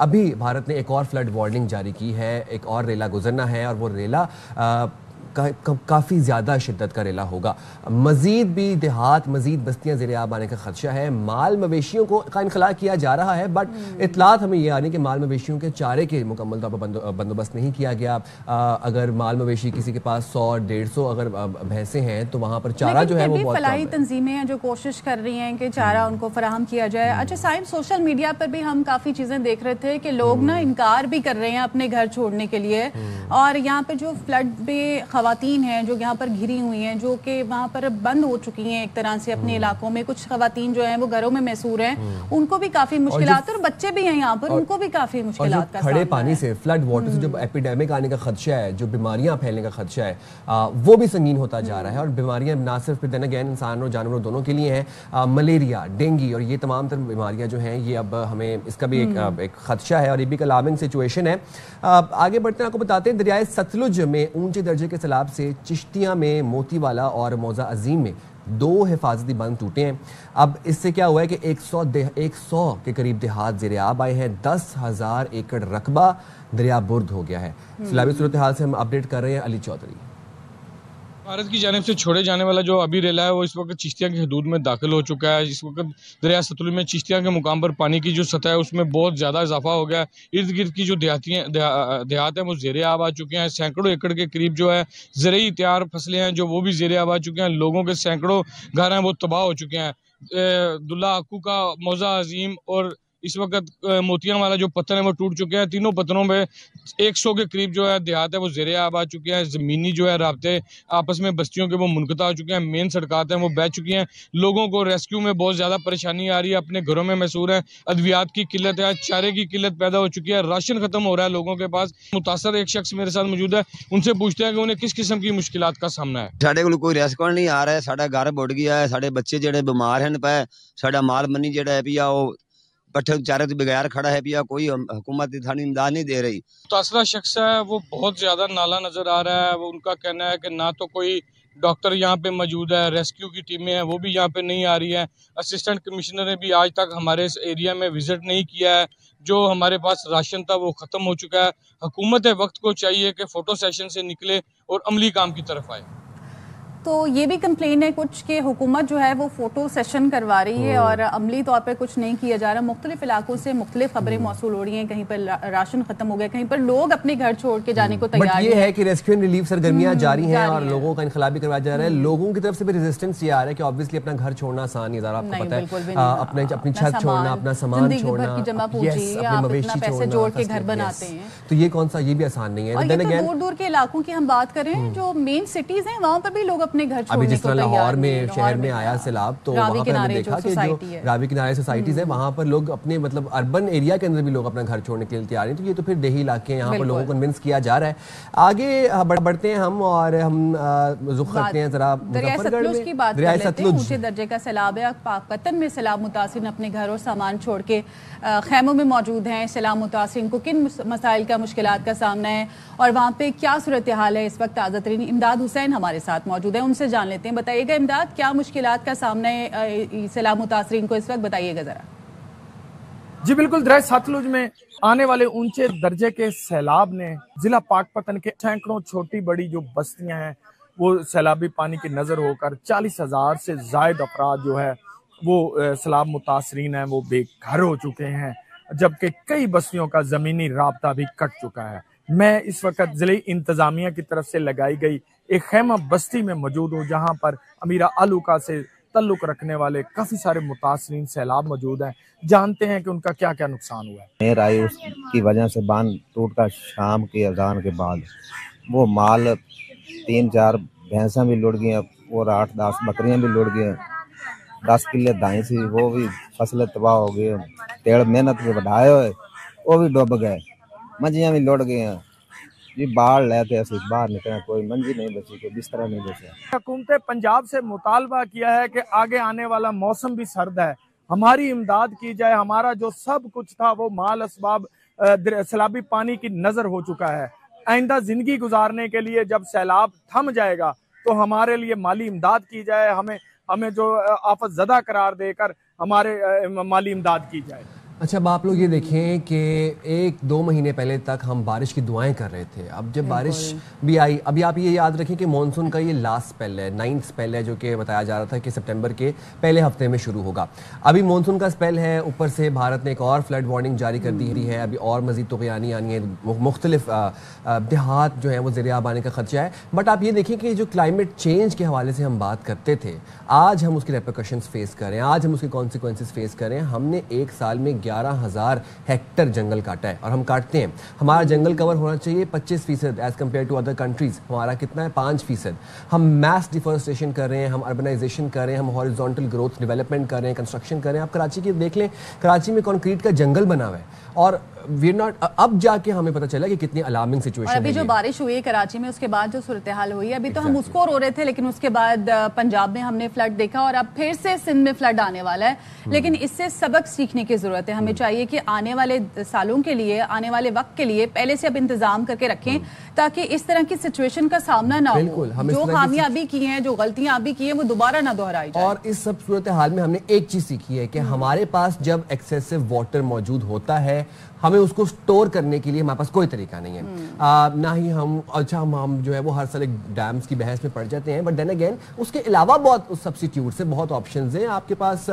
अभी भारत ने एक और फ्लड वार्निंग जारी की है, एक और रेला गुजरना है और वो रेला काफ़ी ज़्यादा शिद्दत का रेला होगा। मज़ीद भी देहात, मज़ीद बस्तियाँ ज़ेर-ए-आब आने का खदशा है। माल मवेशियों का इनखला किया जा रहा है, बट इतलात हमें ये आ रही है कि माल मवेशियों के चारे के मुकम्मल तौर पर बंदोबस्त नहीं किया गया। अगर माल मवेशी किसी के पास 100-150 अगर भैंसें हैं तो वहाँ पर चारा जो है वो बहुत फलाही तंजीमें हैं जो कोशिश कर रही हैं कि चारा उनको फराहम किया जाए। अच्छा साहिब, सोशल मीडिया पर भी हम काफ़ी चीज़ें देख रहे थे कि लोग ना इनकार भी कर रहे हैं अपने घर छोड़ने के लिए, और यहाँ पे जो फ्लड में खवातीन हैं जो यहाँ पर घिरी हुई हैं, जो कि वहाँ पर बंद हो चुकी हैं एक तरह से अपने इलाकों में, कुछ खवातीन जो हैं वो घरों में मैसूर हैं, उनको भी काफ़ी मुश्किलात, और बच्चे भी हैं यहाँ पर, उनको भी काफ़ी मुश्किलात का खड़े पानी से, फ्लड वाटर से जो एपिडेमिक आने का खदशा है, जो बीमारियाँ फैलने का खदशा है, वो भी संगीन होता जा रहा है। और बीमारियाँ ना सिर्फ दिन अगैन इंसान और जानवरों दोनों के लिए हैं, मलेरिया, डेंगू और ये तमाम तरह बीमारियाँ जो हैं ये अब हमें इसका भी एक खदशा है और ये भी एक अलार्मिंग सिचुएशन है। आगे बढ़ते हैं, आपको बताते हैं दरियाए सतलुज में ऊंचे दर्जे के सैलाब से चिश्तिया में, मोतीवाला और मौजा अजीम में 2 हिफाजती बंद टूटे हैं। अब इससे क्या हुआ है कि 100 के करीब देहात ज़ेर-ए-आब आए हैं, 10,000 एकड़ रकबा दरिया बुर्द हो गया है। सैलाबी सूरत हाल से हम अपडेट कर रहे हैं अली चौधरी। भारत की जानिब से छोड़े जाने वाला जो अभी रेला है वो इस वक्त चिश्तिया की हदूद में दाखिल हो चुका है। इस वक्त दरिया सतलुज में चिश्तिया के मुकाम पर पानी की जो सतह है उसमें बहुत ज़्यादा इजाफा हो गया है। इर्द गिर्द की जो देहात हैं वो ज़ेर-ए-आब आ चुके हैं। सैकड़ों एकड़ के करीब जो है ज़रूरी तैयार फसलें हैं जो वो भी ज़ेर-ए-आब आ चुके हैं। लोगों के सैकड़ों घर हैं वो तबाह हो चुके हैं। दुल्ला आकू का, मौजा अजीम और इस वक्त मोतियां वाला जो पत्थर है वो टूट चुके हैं। तीनों पत्थरों में 100 के करीब जो है देहात है वो ज़ेर-ए-आब आ चुके हैं। ज़मीनी जो है राब्ते आपस में बस्तियों के वो मुनक़ता हो चुके हैं। मेन सड़कात हैं वो बह चुकी हैं। लोगों को रेस्क्यू में बहुत ज़्यादा परेशानी आ रही है, अपने घरों में मैसूर है। अद्वियात की किल्लत है, चारे की किल्लत पैदा हो चुकी है, राशन खत्म हो रहा है लोगों के पास। मुतासर एक शख्स मेरे साथ मौजूद है, उनसे पूछते हैं कि उन्हें किस किस्म की मुश्किलात का सामना है। साढ़े को कोई रेस्क्यू नहीं आ रहा है, साढ़ा घर बुड़ गया है, साढ़े बच्चे जेडे बीमार हैं पे, साढ़ा माल मनी जेड़ा है पिया वो पट्ठे चारे तो बगैर खड़ा है पिया, कोई हुकूमत थानी इमदाद नहीं दे रही। मुतासरा शख्स है वो बहुत ज्यादा नाला नजर आ रहा है। वो उनका कहना है कि ना तो कोई डॉक्टर यहाँ पे मौजूद है, रेस्क्यू की टीमें हैं वो भी यहाँ पे नहीं आ रही हैं। असिस्टेंट कमिश्नर ने भी आज तक हमारे इस एरिया में विजिट नहीं किया है। जो हमारे पास राशन था वो ख़त्म हो चुका है। हुकूमत वक्त को चाहिए कि फ़ोटो सेशन से निकले और अमली काम की तरफ आए। तो ये भी कंप्लेन है कुछ कि हुकूमत जो है वो फोटो सेशन करवा रही है और अमली तौर पर कुछ नहीं किया जा रहा। मुख्तलिफ इलाकों से मुख्तलिफ खबरें मौसूल हो रही हैं, कहीं पर राशन खत्म हो गया, कहीं पर लोग अपने घर छोड़ के जाने को तैयार ये है कि रेस्क्यू एंड रिलीफ सरगर्मियां जारी हैं और लोगों का इनखला भी करवाया जा रहा है। लोगों की तरफ से भी रेजिस्टेंस ये आ रहा है कि ऑब्वियसली अपना घर छोड़ना आसान नहीं, आपको पता है, अपनी छत छोड़ना, अपना सामान छोड़ना, अपने मवेशी पैसे जोड़ के घर बनाते हैं, तो ये कौन सा, ये भी आसान नहीं है। दूर दूर के इलाकों की हम बात करें, जो मेन सिटीज हैं वहाँ पर भी लोग अपने घर छोड़ने को लाहौर में शहर में आया सैलाब, तो वहाँ पर हमने देखा कि जो रावी किनारे सोसाइटीज है वहाँ पर लोग अपने मतलब अर्बन एरिया के अंदर भी लोग अपना घर छोड़ने के लिए तैयार हैं। तो ये तो फिर देही इलाके हैं, यहाँ पर लोगों को कन्विंस किया जा रहा है। आगे बढ़ते हैं हम और हम रुख करते हैं जरा मुजफ्फरगढ़ की बात कर लेते हैं। ऊंचे दर्जे का सैलाब है, पाकपतन में सैलाब मुतासिर अपने घर और सामान छोड़ के खैमों में मौजूद हैं। सैलाब मुतासिर को किन मसाइल का, मुश्किलात का सामना है और वहाँ पे क्या सूरत हाल है इस वक्त? ताज़ा तरीन इमदाद हुसैन हमारे साथ मौजूद है, उनसे जान लेते हैं। बताइएगा इमदाद, क्या मुश्किलात का सामना है सैलाब मुतासरीन को इस वक्त, बताइएगा जरा। जी बिल्कुल, दरिया सतलुज में आने वाले ऊंचे दर्जे के सैलाब ने जिला पाकपतन के सैकड़ों छोटी बड़ी जो बस्तियां हैं वो सैलाबी पानी की नजर होकर 40,000 से जायद अफराद जो है वो सैलाब मुतासरीन हैं वो बेघर हो चुके हैं, जबकि कई बस्तियों का जमीनी राब्ता भी कट चुका है। मैं इस वक्त जिले इंतजामिया की तरफ से लगाई गई एक खैमा बस्ती में मौजूद हूँ, जहाँ पर अमीरा आलूका से तल्लुक रखने वाले काफी सारे मुतासरीन सैलाब मौजूद हैं। जानते हैं कि उनका क्या क्या नुकसान हुआ है। मेर आई उसकी वजह से बांध टूट का शाम के अजान के बाद वो माल 3-4 भैंसा भी लुढ़ गई और 8-10 बकरियां भी लुढ़ गई, 10 किले दाई सी वो भी फसलें तबाह हो गई, पेड़ मेहनत के बढ़ाए हुए वो भी डूब गए, मंजियां भी लुढ़ गई हैं जी। बाढ़ लेते ऐसे बाहर निकले, कोई मंजी नहीं बची, कोई बिस्तरा नहीं बचा। हुकूमत पंजाब से मुतालबा किया है कि आगे आने वाला मौसम भी सर्द है, हमारी इमदाद की जाए। हमारा जो सब कुछ था वो माल असबाब सैलाबी पानी की नजर हो चुका है। आइंदा जिंदगी गुजारने के लिए जब सैलाब थम जाएगा तो हमारे लिए माली इमदाद की जाए, हमें जो आफत ज़दा करार देकर हमारे माली इमदाद की जाए। अच्छा, अब आप लोग ये देखें कि 1-2 महीने पहले तक हम बारिश की दुआएं कर रहे थे। अब जब बारिश भी आई, अभी आप ये याद रखें कि मॉनसून का ये लास्ट स्पेल है, 9th स्पेल है, जो कि बताया जा रहा था कि सितंबर के पहले हफ्ते में शुरू होगा। अभी मॉनसून का स्पेल है, ऊपर से भारत ने एक और फ्लड वार्निंग जारी कर दी है। अभी और मजीद तुग़यानी आनी है, मुख्तलिफ देहात जो है वो ज़ेर-ए-आब आने का खदशा है। बट आप ये देखें कि जो क्लाइमेट चेंज के हवाले से हम बात करते थे, आज हम उसकी रेपरकशंस फेस कर रहे हैं, आज हम उसके कॉन्सिक्वेंसेस फेस कर रहे हैं। हमने एक साल में 11,000 हेक्टर जंगल काटा है और हम काटते हैं। हमारा जंगल कवर होना चाहिए 25% as compare to other countries. हमारा कितना है? 5%। हम मैस डिफॉरेस्टेशन कर रहे हैं, हम अर्बनाइजेशन कर रहे हैं, हम हॉरिजॉन्टल ग्रोथ डेवलपमेंट कर रहे हैं, कंस्ट्रक्शन कर रहे हैं। आप कराची की देख लें, कराची में कंक्रीट का जंगल बना हुआ है और वी नॉट, अब जाके हमें पता चला कि कितनी अलार्मिंग सिचुएशन है। अभी जो बारिश हुई है कराची में, उसके बाद जो सूरत हाल हुई है, अभी तो हम उसको रो रहे थे, लेकिन उसके बाद पंजाब में हमने फ्लड देखा और अब फिर से सिंध में फ्लड आने वाला है। लेकिन इससे सबक सीखने की जरूरत है। हमें चाहिए कि आने वाले सालों के लिए, आने वाले वक्त के लिए पहले से अब इंतजाम करके रखें, ताकि इस तरह की सिचुएशन का सामना ना हो। जो खामियां अभी की हैं, जो गलतियां अभी की हैं, वो दोबारा ना दोहराई जाए। और इस सब सूरत हाल में हमने एक चीज सीखी है कि हमारे पास जब एक्सेसिव वाटर मौजूद होता है, हमें उसको स्टोर करने के लिए हमारे पास कोई तरीका नहीं है। ना ही हम हम जो है वो हर साल एक डैम्स की बहस में पड़ जाते हैं। बट देन अगेन उसके अलावा बहुत सब्स्टिट्यूट से बहुत ऑप्शंस हैं। आपके पास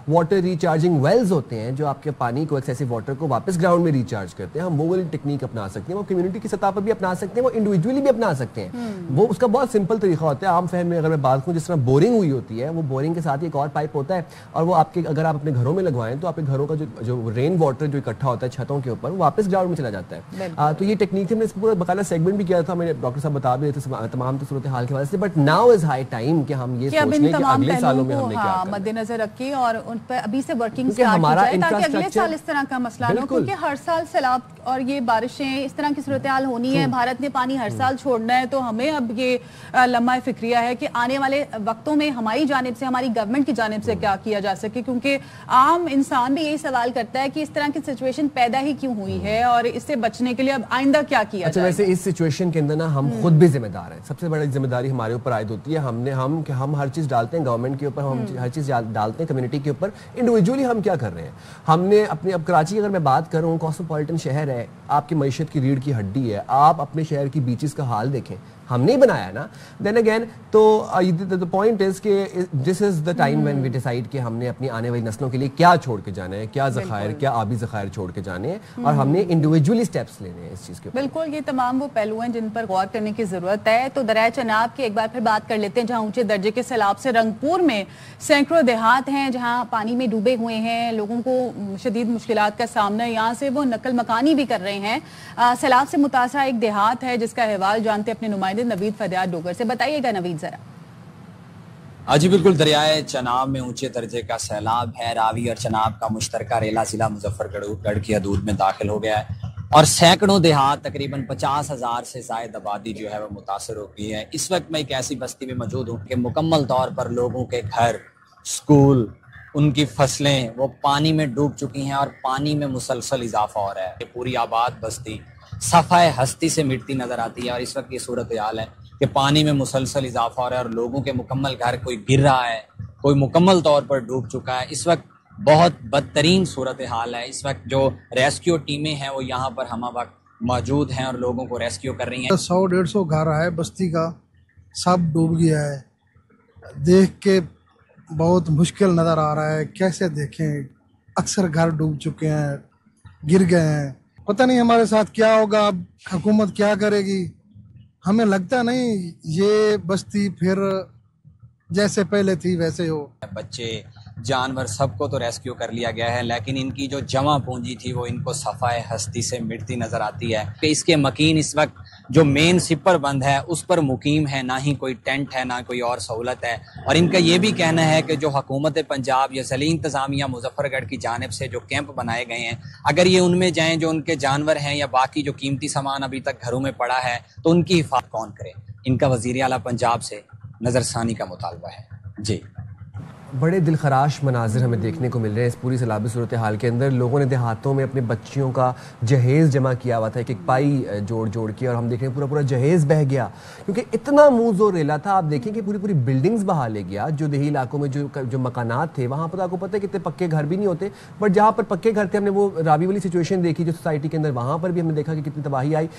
वाटर रिचार्जिंग वेल्स होते हैं जो आपके पानी को, एक्सेसिव वाटर को वापस ग्राउंड में रिचार्ज करते हैं। हम वो वाली टेक्निक अपना सकते हैं, वो कम्युनिटी की सतह पर भी अपना सकते हैं, वो इंडिविजुअली भी अपना सकते हैं। वो उसका बहुत सिंपल तरीका होता है। आम फहम में अगर मैं बात करूँ, जिस तरह बोरिंग हुई होती है, वो बोरिंग के साथ ही एक और पाइप होता है और वो आपके, अगर आप अपने घरों में लगवाएं तो आपके घरों का जो रेन वाटर जो इकट्ठा होता है छतों के ऊपर, वापस ग्राउंड में चला जाता है। तो ये टेक्निक हमने इस पूरा बकायदा सेगमेंट भी किया था, मेरे डॉक्टर साहब बता भी रहे थे तमाम सूरत हाल के वजह से। But now is high time कि हम ये सोच लें कि अगले सालों में हमने क्या मद्देनजर रखें और उन पर अभी से वर्किंग स्टार्ट हो जाए, ताकि अगले साल इस तरह का मसला ना हो। क्योंकि हर साल सैलाब और ये बारिशें, इस तरह की सूरत हाल होनी है। भारत ने पानी हर साल छोड़ना है, तो हमें अब ये लम्हा फिक्रिया है कि आने वाले वक्तों में हमारी जानिब से, हमारी गवर्नमेंट की जानिब से क्या किया जा सके। क्योंकि आम इंसान भी यही सवाल करता है कि इस तरह की सिचुएशन पैदा ही क्यों हुई है और इससे बचने के लिए अब आइंदा क्या किया जाए। वैसे इस सिचुएशन के अंदर ना हम खुद भी जिम्मेदार हैं। सबसे बड़ी जिम्मेदारी हमारे ऊपर आयद होती है। हम हर चीज डालते हैं गवर्नमेंट के ऊपर, हम हर चीज डालते हैं कम्युनिटी के ऊपर। इंडिविजुअली हम क्या कर रहे हैं? हमने अपने, अब कराची अगर मैं बात करूं, कॉस्मोपॉलिटन शहर है, आपकी मईशत की रीढ़ की हड्डी है। आप अपने शहर की बीचेस का हाल देखें, हमने ही बनाया ना। देन अगेन तो द पॉइंट इज कि this is the time when we decide कि हमने अपनी आने वाली नस्लों के लिए क्या छोड़ के जाना है, क्या ज़खायर, क्या आबी ज़खायर छोड़ के जाने हैं, और हमने इंडिविजुअली स्टेप्स लेने हैं इस चीज़ के ऊपर। बिल्कुल, ये तमाम वो पहलू हैं जिन पर गौर करने की जरूरत है। तो दरिया चनाब की एक बार फिर बात कर लेते हैं, जहां ऊंचे दर्जे के सैलाब से रंगपुर में सैकड़ों देहात हैं जहां पानी में डूबे हुए हैं। लोगों को शदीद मुश्किलात का सामना है। यहाँ से वो नकल मकानी भी कर रहे हैं। सैलाब से मुतासरा एक देहात है जिसका अहवाल जानते अपने नुमाइंदे नवीद फरियाद डोगर से। बताइएगा नवीद जरा। जी बिल्कुल, दरियाए चनाब में ऊंचे दर्जे का सैलाब है। रावी और चनाब का मुश्तरका रेला जिला मुजफ्फरगढ़ की हदूद में दाखिल हो गया है और सैकड़ों देहात, तकरीबन 50,000 से ज्यादा आबादी जो है वो मुतासर हो गई है। इस वक्त मैं एक ऐसी बस्ती में मौजूद हूँ कि मुकम्मल तौर पर लोगों के घर, स्कूल, उनकी फसलें वो पानी में डूब चुकी हैं और पानी में मुसलसल इजाफा हो रहा है। ये पूरी आबाद बस्ती सफ़ाए हस्ती से मिटती नजर आती है और इस वक्त ये सूरत हाल है कि पानी में मुसलसल इजाफा हो रहा है और लोगों के मुकम्मल घर, कोई गिर रहा है, कोई मुकम्मल तौर पर डूब चुका है। इस वक्त बहुत बदतरीन सूरत हाल है। इस वक्त जो रेस्क्यू टीमें हैं वो यहाँ पर हम वक्त मौजूद हैं और लोगों को रेस्क्यू कर रही हैं। 100-150 घर है बस्ती का, सब डूब गया है। देख के बहुत मुश्किल नज़र आ रहा है, कैसे देखें। अक्सर घर डूब चुके हैं, गिर गए हैं। पता नहीं हमारे साथ क्या होगा, अब हुकूमत क्या करेगी। हमें लगता नहीं ये बस्ती फिर जैसे पहले थी वैसे हो। बच्चे, जानवर, सबको तो रेस्क्यू कर लिया गया है, लेकिन इनकी जो जमा पूंजी थी वो इनको सफाए हस्ती से मिटती नजर आती है। कि इसके मकीन इस वक्त जो मेन सिपर बंद है उस पर मुकीम है, ना ही कोई टेंट है, ना कोई और सहूलत है। और इनका ये भी कहना है कि जो हुकूमत पंजाब या ज़िली इंतज़ामिया मुजफ्फरगढ़ की जानिब से जो कैंप बनाए गए हैं, अगर ये उनमें जाएं, जो उनके जानवर हैं या बाकी जो कीमती सामान अभी तक घरों में पड़ा है, तो उनकी हिफाजत कौन करे। इनका वज़ीर आला पंजाब से नज़रसानी का मुतालबा है। जी बड़े दिलखराश मनाजिर हमें देखने को मिल रहे हैं इस पूरी सैलाबी सूरत हाल के अंदर। लोगों ने देहातों में अपने बच्चियों का जहेज़ जमा किया हुआ था, एक एक पाई जोड़ जोड़ के, और हम देख रहे हैं पूरा पूरा जहेज़ बह गया क्योंकि इतना मुँह जोर रेला था। आप देखें कि पूरी पूरी बिल्डिंग्स बहा ले गया। जो देही इलाकों में जो मकानात थे वहाँ पर आपको पता है कितने पक्के घर भी नहीं होते, बट जहाँ पर पक्के घर थे हमने वो रावी वाली सिचुएशन देखी जो सोसाइटी के अंदर, वहाँ पर भी हमने देखा कि कितनी तबाही आई।